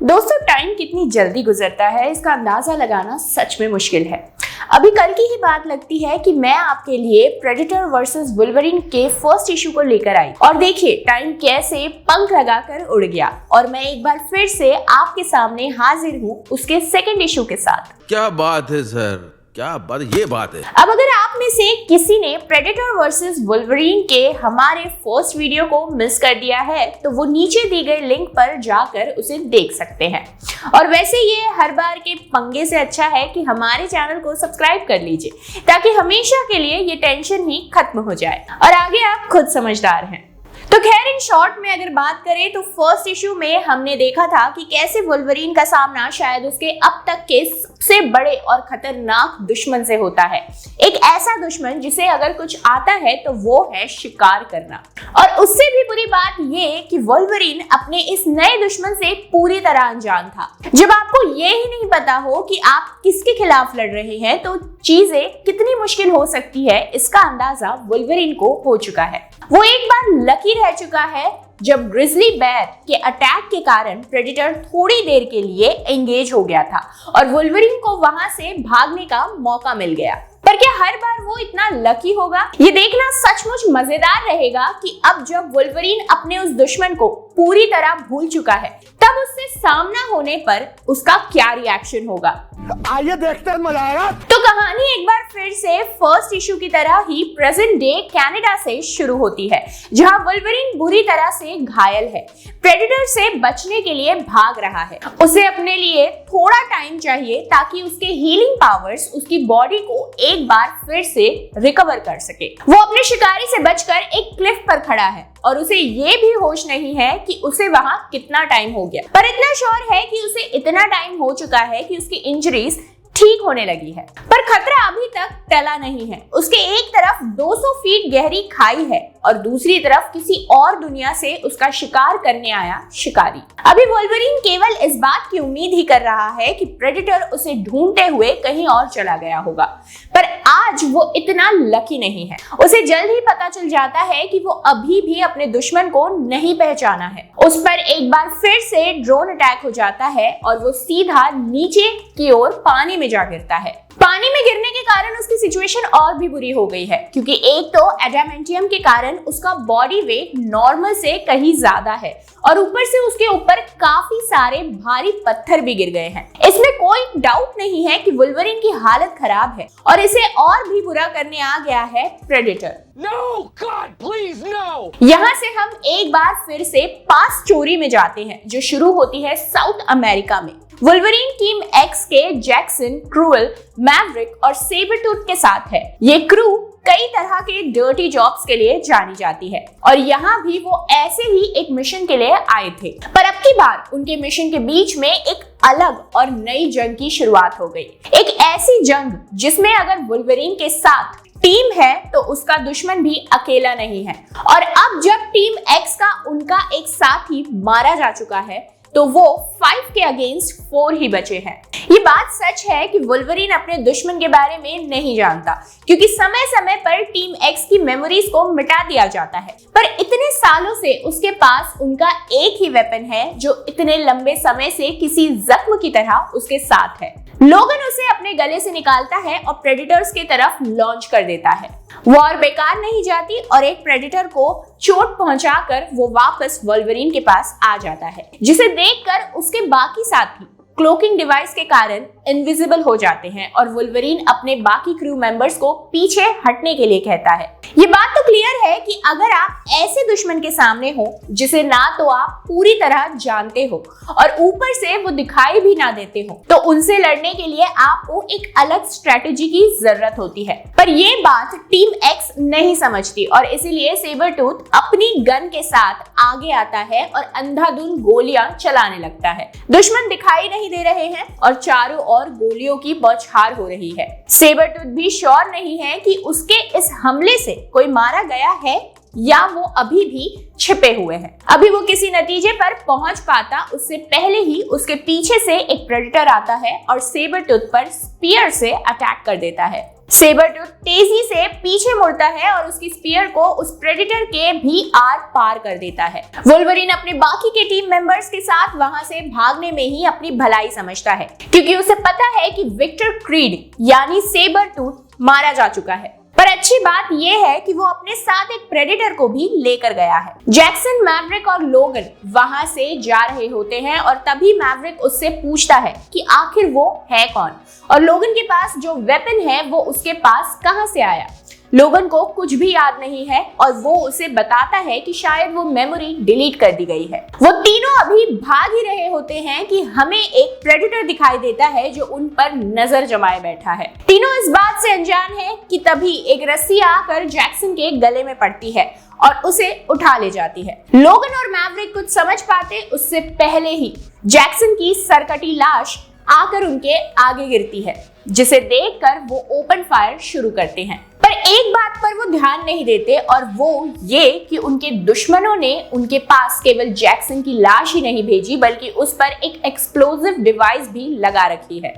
दोस्तों, टाइम कितनी जल्दी गुजरता है इसका अंदाजा लगाना सच में मुश्किल है। अभी कल की ही बात लगती है कि मैं आपके लिए प्रेडेटर वर्सेस वुल्वरीन के फर्स्ट इशू को लेकर आई और देखिए टाइम कैसे पंख लगाकर उड़ गया और मैं एक बार फिर से आपके सामने हाजिर हूँ उसके सेकंड इशू के साथ। क्या बात है सर, क्या बात, ये बात है। अब अगर आप में से किसी ने प्रेडेटर वर्सेस वुल्वरीन के हमारे फर्स्ट वीडियो को मिस कर दिया है तो वो नीचे दी गई लिंक पर जाकर उसे देख सकते हैं। और वैसे ये हर बार के पंगे से अच्छा है कि हमारे चैनल को सब्सक्राइब कर लीजिए ताकि हमेशा के लिए ये टेंशन ही खत्म हो जाए और आगे आप खुद समझदार हैं। तो खैर इन शॉर्ट में अगर बात करें तो फर्स्ट इशू में हमने देखा था कि कैसे वुल्वरीन का सामना शायद उसके अब तक के सबसे बड़े और खतरनाक दुश्मन से होता है। एक ऐसा दुश्मन जिसे अगर कुछ आता है तो वो है शिकार करना। और उससे भी बुरी बात ये कि वुल्वरीन अपने इस नए दुश्मन से पूरी तरह अनजान था। जब आपको ये ही नहीं पता हो कि आप किसके खिलाफ लड़ रहे हैं तो चीजें कितनी मुश्किल हो सकती है इसका अंदाजा वुल्वरीन को हो चुका है। वो एक बार लकी रह चुका है जब ग्रिजली बेयर के अटैक के कारण प्रेडेटर थोड़ी देर के लिए एंगेज हो गया था और वुल्वरीन को वहां से भागने का मौका मिल गया। पर क्या हर बार वो इतना लकी होगा? ये देखना सचमुच मजेदार रहेगा कि अब जब वुल्वरीन अपने उस दुश्मन को पूरी तरह भूल चुका है तब उससे सामना होने पर उसका क्या रिएक्शन होगा। आइए देखते हैं, मजा आएगा। तो कहानी एक बार फिर से फर्स्ट इशू की तरह ही प्रेजेंट डे कनाडा से शुरू होती है जहां वुल्वरीन बुरी तरह से घायल है, प्रेडेटर से बचने के लिए भाग रहा है। उसे अपने लिए थोड़ा टाइम चाहिए ताकि उसके हीलिंग पावर्स उसकी बॉडी को एक बार फिर से रिकवर कर सके। वो अपने शिकारी से बचकर एक क्लिफ पर खड़ा है और उसे ये भी होश नहीं है कि उसे वहां कितना टाइम हो गया, पर इतना श्योर है कि उसे इतना टाइम हो चुका है कि उसकी इंजरीज ठीक होने लगी है। पर खतरा अभी तक टला नहीं है। उसके एक तरफ 200 फीट गहरी खाई है और दूसरी तरफ किसी और दुनिया से उसका शिकार करने आया शिकारी। अभी वुल्वरीन केवल इस बात की उम्मीद ही कर रहा है कि प्रेडेटर उसे ढूंढते हुए कहीं और चला गया होगा, पर आज वो इतना लकी नहीं है। उसे जल्द ही पता चल जाता है कि वो अभी भी अपने दुश्मन को नहीं पहचाना है। उस पर एक बार फिर से ड्रोन अटैक हो जाता है और वो सीधा नीचे की ओर पानी में जा गिरता है। पानी में गिरने के कारण उसकी सिचुएशन और भी बुरी हो गई है क्योंकि एक तो एडामेंटियम के कारण उसका बॉडी वेट नॉर्मल से कहीं ज्यादा है और ऊपर से उसके ऊपर काफी सारे भारी पत्थर भी गिर गए हैं। इसमें कोई डाउट नहीं है कि वुल्वरीन की हालत खराब है और इसे और भी बुरा करने आ गया है predator. No, God, please, no! यहाँ से हम एक बार फिर से पास्ट स्टोरी में जाते हैं जो शुरू होती है साउथ अमेरिका में। वुल्वरीन टीम एक्स के जैक्सन, क्रूएल, मैवरिक और सेबरटूथ के साथ है। ये क्रू कई तरह के डर्टी जॉब्स के लिए जानी जाती है और यहाँ भी वो ऐसे ही एक मिशन के लिए आए थे, पर अब की बार उनके मिशन के बीच में एक अलग और नई जंग की शुरुआत हो गई। एक ऐसी जंग जिसमें अगर वुल्वरीन के साथ टीम है तो उसका दुश्मन भी अकेला नहीं है और अब जब टीम एक्स का उनका एक साथी मारा जा चुका है तो वो 5 के अगेंस्ट 4 ही बचे हैं। ये बात सच है कि वुल्वरीन अपने दुश्मन के बारे में नहीं जानता क्योंकि समय समय पर टीम एक्स की मेमोरीज को मिटा दिया जाता है, पर इतने सालों से उसके पास उनका एक ही वेपन है जो इतने लंबे समय से किसी जख्म की तरह उसके साथ है। लोगन उसे अपने गले से निकालता है और प्रेडेटर्स की तरफ लॉन्च कर देता है। वॉर बेकार नहीं जाती और एक प्रेडेटर को चोट पहुंचाकर वो वापस वुल्वरीन के पास आ जाता है जिसे देखकर उसके बाकी साथी क्लोकिंग डिवाइस के कारण इनविजिबल हो जाते हैं और वुल्वरीन अपने बाकी क्रू मेंबर्स को पीछे हटने के लिए कहता है। ये बात तो क्लियर है कि अगर आप ऐसे दुश्मन के सामने हो जिसे ना तो आप पूरी तरह जानते हो और ऊपर से वो दिखाई भी ना देते हो तो उनसे लड़ने के लिए आपको एक अलग स्ट्रेटेजी की जरूरत होती है। पर ये बात टीम एक्स नहीं समझती और इसीलिए सेबरटूथ अपनी गन के साथ आगे आता है और अंधाधुंध गोलियां चलाने लगता है। दुश्मन दिखाई नहीं दे रहे हैं और चारों ओर गोलियों की बौछार हो रही है। सेबरटूथ भी श्योर नहीं है कि उसके इस हमले से कोई मारा गया है या वो अभी भी छिपे हुए हैं। अभी वो किसी नतीजे पर पहुंच पाता उससे पहले ही उसके पीछे से एक प्रेडेटर आता है और सेबरटूथ पर स्पीयर से अटैक कर देता है। सेबरटूथ तेजी से पीछे मुड़ता है और उसकी स्पीयर को उस प्रेडेटर के भी आर पार कर देता है। वुल्वरीन अपने बाकी के टीम मेंबर्स के साथ वहां से भागने में ही अपनी भलाई समझता है, क्योंकि उसे पता है कि विक्टर क्रीड यानी सेबरटूथ मारा जा चुका है। पर अच्छी बात यह है कि वो अपने साथ एक प्रेडेटर को भी लेकर गया है। जैक्सन, मैवरिक और लोगन वहां से जा रहे होते हैं और तभी मैवरिक उससे पूछता है कि आखिर वो है कौन और लोगन के पास जो वेपन है वो उसके पास कहां से आया। लोगन को कुछ भी याद नहीं है और वो उसे बताता है कि शायद वो मेमोरी डिलीट कर दी गई है। वो तीनों अभी भाग ही रहे होते हैं कि हमें एक प्रेडेटर दिखाई देता है जो उन पर नजर जमाए बैठा है। तीनों इस बात से अनजान हैं कि तभी एक रस्सी आकर जैक्सन के गले में पड़ती है और उसे उठा ले जाती है। लोगन और मैवरिक कुछ समझ पाते उससे पहले ही जैक्सन की सरकटी लाश आकर उनके आगे गिरती है, जिसे देखकर वो ओपन फायर शुरू करते हैं। पर एक बात पर वो ध्यान नहीं देते और वो ये कि उनके दुश्मनों ने उनके पास केवल जैक्सन की लाश ही नहीं भेजी बल्कि उस पर एक एक्सप्लोजिव डिवाइस भी लगा रखी है।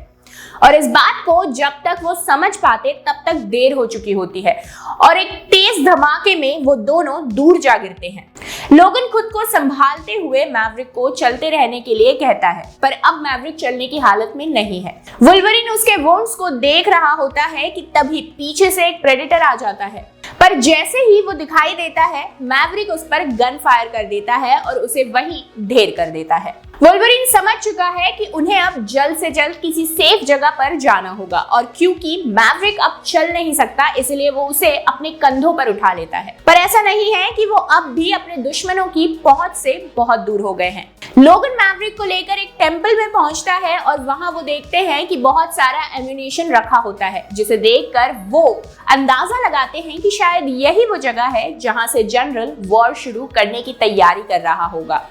और इस बात को जब तक वो समझ पाते तब तक देर हो चुकी होती है और एक तेज धमाके में वो दोनों दूर जा गिरते हैं। लोगन खुद को संभालते हुए मैवरिक को चलते रहने के लिए कहता है, पर अब मैवरिक चलने की हालत में नहीं है। वुल्वरीन उसके वुंड्स को देख रहा होता है कि तभी पीछे से एक प्रेडेटर आ जाता है, पर जैसे ही वो दिखाई देता है मैवरिक उस पर गन फायर कर देता है और उसे वहीं ढेर कर देता है। वुल्वरीन समझ चुका है कि उन्हें अब जल्द से जल्द किसी सेफ जगह पर जाना होगा और क्योंकि मैवरिक अब चल नहीं सकता इसलिए वो उसे अपने कंधों पर उठा लेता है। पर ऐसा नहीं है कि वो अब भी अपने दुश्मनों की पहुंच से बहुत दूर हो गए हैं। लोगन मैवरिक को लेकर एक टेंपल में पहुंचता है और वहां वो देखते हैं कि बहुत सारा एम्यूनिशन रखा होता है, जिसे देखकर वो अंदाजा लगाते हैं कि शायद यही वो जगह है जहां से जनरल वॉर शुरू करने की तैयारी कर रहा होगा।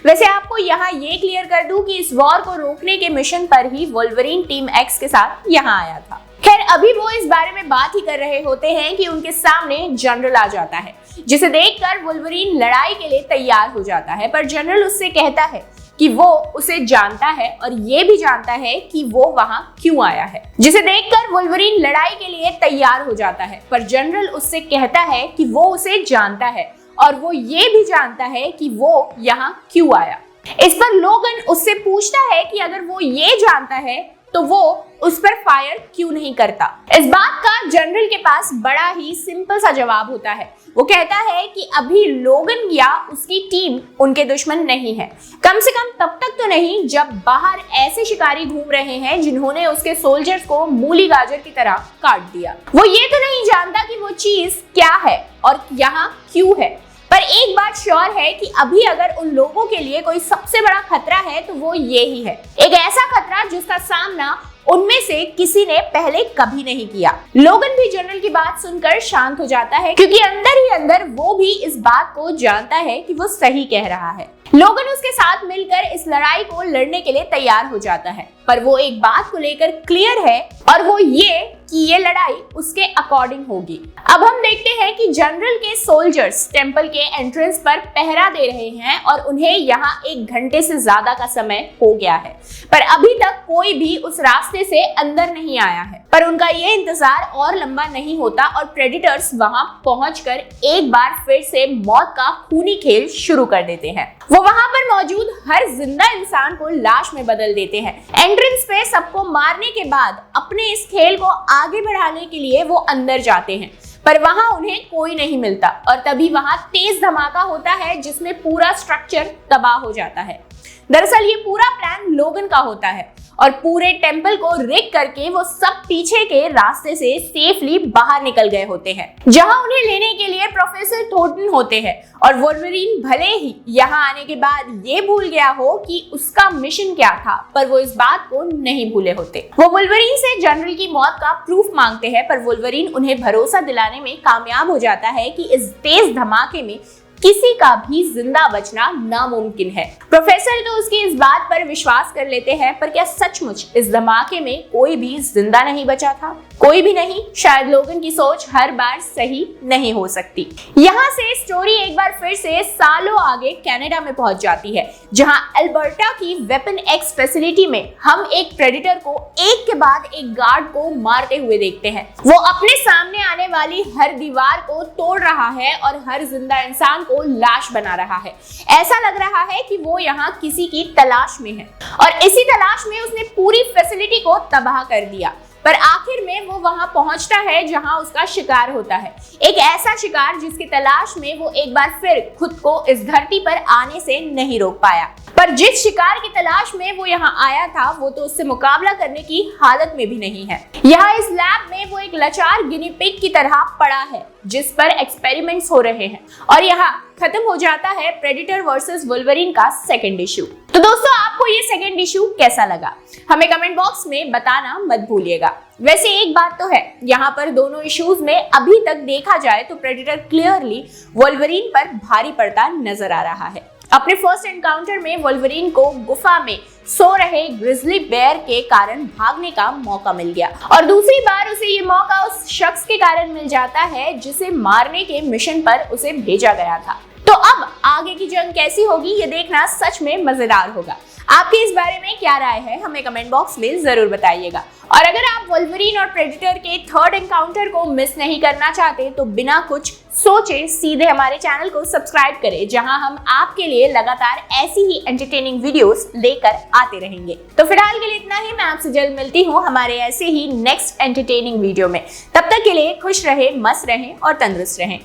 वैसे आपको यहाँ ये क्लियर कर दूं कि इस वॉर को रोकने के मिशन पर ही वुल्वरीन टीम एक्स के साथ यहाँ आया था। खैर अभी वो इस बारे में बात ही कर रहे होते हैं कि उनके सामने जनरल आ जाता है, जिसे देखकर वुल्वरीन लड़ाई के लिए तैयार हो जाता है। पर जनरल उससे कहता है कि वो उसे जानता है और ये भी जानता है कि वो वहां क्यों आया है, जिसे देखकर वुल्वरीन लड़ाई के लिए तैयार हो जाता है। पर जनरल उससे कहता है कि वो उसे जानता है और वो ये भी जानता है कि वो यहाँ क्यों आया। इस पर लोगन उससे पूछता है कि अगर वो ये जानता है तो वो उस पर फायर क्यों नहीं करता। इस बात का जनरल के पास बड़ा ही सिंपल सा जवाब होता है। वो कहता है कि अभी लोगन या उसकी टीम उनके दुश्मन नहीं है, कम से कम तब तक तो नहीं जब बाहर ऐसे शिकारी घूम रहे हैं जिन्होंने उसके सोल्जर्स को मूली गाजर की तरह काट दिया। वो ये तो नहीं जानता कि वो चीज क्या है और यहाँ क्यों है, पर एक बात श्योर है कि अभी अगर उन लोगों के लिए कोई सबसे बड़ा खतरा है तो वो ये ही है, एक ऐसा खतरा जिसका सामना उनमें से किसी ने पहले कभी नहीं किया। लोगन भी जनरल की बात सुनकर शांत हो जाता है, क्योंकि अंदर ही अंदर वो भी इस बात को जानता है कि वो सही कह रहा है। लोगन उसके साथ मिलकर इस लड़ाई को लड़ने के लिए तैयार हो जाता है, पर वो एक बात को लेकर क्लियर है और वो ये कि ये लड़ाई उसके अकॉर्डिंग होगी। अब हम देखते हैं कि जनरल के सोल्जर्स टेंपल के एंट्रेंस पर पहरा दे रहे हैं और उन्हें यहाँ 1 घंटे से ज्यादा का समय हो गया है, पर अभी तक कोई भी उस रास्ते से अंदर नहीं आया है। पर उनका ये इंतजार और लंबा नहीं होता और प्रेडेटर्स वहां पहुंचकर एक बार फिर से मौत का खूनी खेल शुरू कर देते हैं। वो वहां पर मौजूद हर जिंदा इंसान को लाश में बदल देते हैं। एंट्रेंस पे सबको मारने के बाद अपने इस खेल को आगे बढ़ाने के लिए वो अंदर जाते हैं, पर वहां उन्हें कोई नहीं मिलता और तभी वहां तेज धमाका होता है जिसमें पूरा स्ट्रक्चर तबाह हो जाता है। दरअसल ये पूरा प्लान लोगन का होता है और पूरे टेंपल को रिग करके वो सब पीछे के रास्ते से सेफली बाहर निकल गए होते हैं, जहां उन्हें लेने के लिए प्रोफेसर थॉर्नटन होते हैं। और वुल्वरीन भले ही यहाँ आने के बाद ये भूल गया हो कि उसका मिशन क्या था, पर वो इस बात को नहीं भूले होते। वो वुल्वरीन से जनरल की मौत का प्रूफ मांगते हैं, पर वुल्वरीन उन्हें भरोसा दिलाने में कामयाब हो जाता है कि इस तेज धमाके में किसी का भी जिंदा बचना नामुमकिन है। प्रोफेसर तो उसकी इस बात पर विश्वास कर लेते हैं, पर क्या सचमुच इस धमाके में कोई भी जिंदा नहीं बचा था? कोई भी नहीं, शायद लोगन की सोच हर बार सही नहीं हो सकती। यहाँ से स्टोरी एक बार फिर से सालों आगे कनाडा में पहुंच जाती है, जहां अल्बर्टा की वेपन एक्स फैसिलिटी में हम एक प्रेडेटर को एक के बाद एक गार्ड को मारते हुए देखते हैं। वो अपने सामने आने वाली हर दीवार को तोड़ रहा है और हर जिंदा इंसान को लाश बना रहा है। ऐसा लग रहा है कि वो यहाँ किसी की तलाश में है और इसी तलाश में उसने पूरी फैसिलिटी को तबाह कर दिया। पर आखिर में वो वहां पहुंचता है जहां उसका शिकार होता है, एक ऐसा शिकार जिसकी तलाश में वो एक बार फिर खुद को इस धरती पर आने से नहीं रोक पाया। पर जिस शिकार की तलाश में वो यहाँ आया था, वो तो उससे मुकाबला करने की हालत में भी नहीं है। यहाँ इस लैब में वो एक लाचार गिनी पिग की तरह पड़ा है जिस पर एक्सपेरिमेंट्स हो रहे हैं और यहाँ खत्म हो जाता है प्रेडेटर वर्सेस वुल्वरीन का सेकंड इशू। तो दोस्तों, आपको ये सेकंड इशू कैसा लगा हमें कमेंट बॉक्स में बताना मत भूलिएगा। वैसे एक बात तो है, यहाँ पर दोनों इश्यूज में अभी तक देखा जाए तो प्रेडेटर क्लियरली वुल्वरीन पर भारी पड़ता नजर आ रहा है। अपने फर्स्ट एनकाउंटर में वुल्वरीन को गुफा में सो रहे ग्रिजली बेयर के कारण भागने का मौका मिल गया और दूसरी बार उसे ये मौका उस शख्स के कारण मिल जाता है जिसे मारने के मिशन पर उसे भेजा गया था। तो अब आगे की जंग कैसी होगी ये देखना सच में मजेदार होगा। आपकी इस बारे में क्या राय है हमें कमेंट बॉक्स में जरूर बताइएगा। और अगर आप वुल्वरीन और प्रेडेटर के थर्ड एनकाउंटर को मिस नहीं करना चाहते तो बिना कुछ सोचे सीधे हमारे चैनल को सब्सक्राइब करें, जहां हम आपके लिए लगातार ऐसी ही एंटरटेनिंग वीडियोस लेकर आते रहेंगे। तो फिलहाल के लिए इतना ही, मैं आपसे जल्द मिलती हूँ हमारे ऐसे ही नेक्स्ट एंटरटेनिंग वीडियो में। तब तक के लिए खुश रहे, मस्त रहें और तंदुरुस्त रहें।